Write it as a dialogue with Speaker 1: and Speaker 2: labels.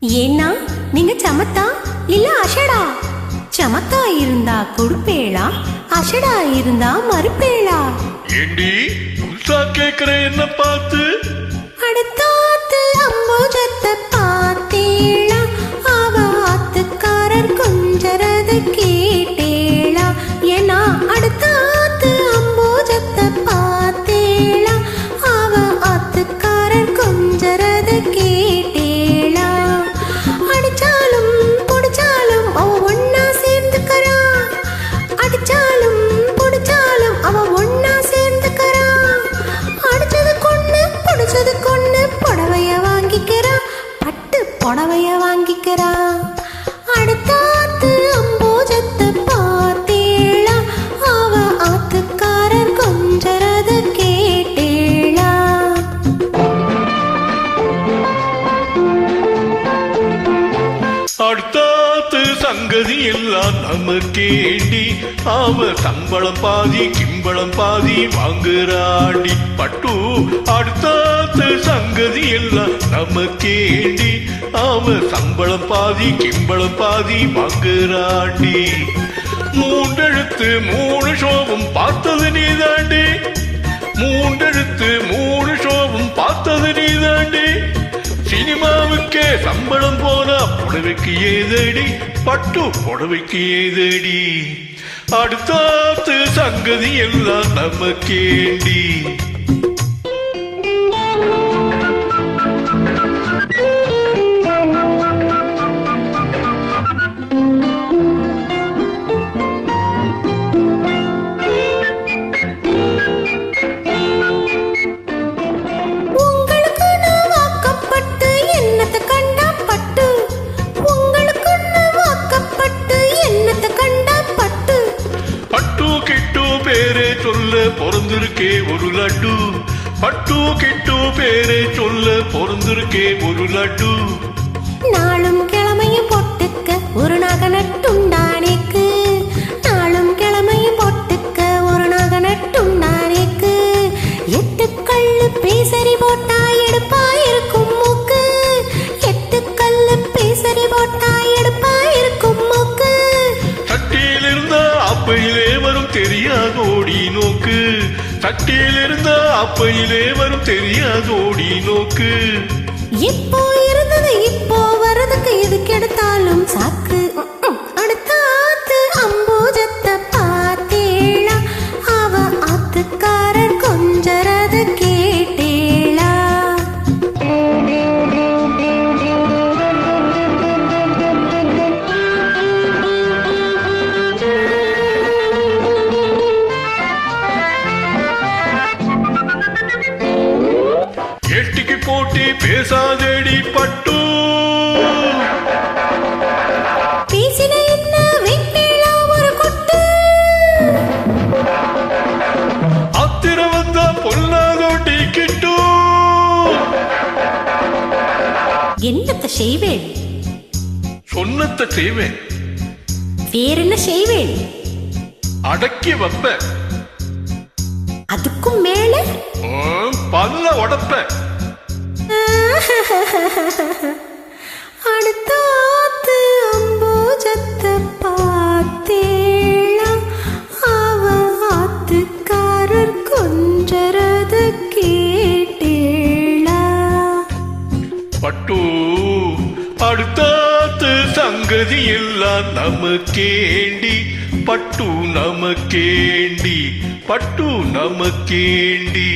Speaker 1: ஏன்னா நீங்க சமத்தா இல்ல அஷடா? சமத்தா இருந்தா கொடுப்பேளா, அஷடா இருந்தா மறுப்பேளா?
Speaker 2: ஏண்டி புதுசா கேக்குற என்ன பார்த்து?
Speaker 1: அடுத்தாத்து அம்புஜத்தை பார்த்தேளா, அவ ஆத்துக்காரர் கொஞ்சரத கேட்டேளா? ஏன்னா அடுத்தாத்து அம்புஜத்தை பார்த்தேளா, அவ ஆத்துக்காரர் கொஞ்சரத கேட்டேளா? அடிச்சாலும் புடிச்சாலும் அவ ஒன்னா சேர்ந்துக்கறா, அடிச்சாலும் புடிச்சாலும் அவ ஒன்னா சேர்ந்துக்கறா. அடிச்சது கொன்னு புடிச்சது கொன்னு புடவைய வாங்கிக்கிறா, பட்டு புடவைய வாங்கிக்கிறா. அடுத்தாத்து அம்போஜத்தை பார்த்தேளா, அவ ஆத்துக்காரர் கொஞ்சரத கேட்டேளா?
Speaker 2: அடுத்தாத்து சங்கதி எல்லாம் நமக்கேண்டி, அவ சம்பளம் பாதி கிம்பளம் பாதி வாங்குறாண்டி. பட்டு அடுத்தாத்து சங்கதி எல்லாம் நமக்கேண்டி, அவ சம்பளம் பாதி கிம்பளம் பாதி வாங்குறாண்டி. மூன்றெழுத்து மூணு ஷோவும் பார்த்தது நீதாண்டி, மூன்றெழுத்து மூணு ஷோவும் பார்த்தது நீதாண்டி. சினிமாவுக்கே சம்பளம் போனா புடவைக்கு ஏதடி, பட்டு புடவைக்கு ஏதடி? அடுத்தாத்து சங்கதி எல்லாம் நமக்கேண்டி. பொறந்திருக்கே ஒரு லட்டு, பட்டு கிட்டு பேரே சொல்ல பொறந்திருக்கே ஒரு லட்டு.
Speaker 1: நாளும் கிழமையும் பொட்டுக்க ஒரு நகை நட்டுண்டானேக்கு, நாளும் கிழமையும் பொட்டுக்க ஒரு நகை நட்டுண்டானேக்கு. எட்டு கல்லு பேசரி போட்டா எடுப்பா இருக்கும் மூக்கு, எட்டு கல்லு பேசரி போட்டா எடுப்பா இருக்கும் மூக்கு.
Speaker 2: சட்டியில் இருந்த அப்பையிலே வரும் தெரியாதோடி நோக்கு, சட்டியில் இருந்த அப்பையிலே வரும் தெரியாதோடி நோக்கு.
Speaker 1: இப்போ இருந்தது இப்போ வரதுக்கு எதுக்கு எடுத்தாலும் சாக்கு. அடுத்தாத்து அம்போஜத்தை பார்த்தேளா, அவ ஆத்துக்காரர் கொஞ்சரத கேட்டேளா?
Speaker 2: எட்டிக்கு போட்டி பேசாதேடி பட்டு,
Speaker 1: பேசின என்ன வைப்பேளா ஒரு கொட்டு?
Speaker 2: அத்திர வந்தா பொல்லாதோட்டி கிட்டு.
Speaker 1: என்னத்த செய்வேன்?
Speaker 2: சொன்னத்தை செய்வேன்.
Speaker 1: வேறென்ன செய்வேன்?
Speaker 2: அடக்கி வைப்ப,
Speaker 1: அதுக்கும் மேல
Speaker 2: பல்ல உடப்ப.
Speaker 1: அடுத்தாத்து அம்போஜத்தை பார்த்தேளா, அவ ஆத்துக்காரர் கொஞ்சரத கேட்டேளா?
Speaker 2: பட்டு அடுத்தாத்து சங்கதி எல்லாம் நமக்கேண்டி, பட்டு நமக்கேண்டி, பட்டு நமக்கேண்டி.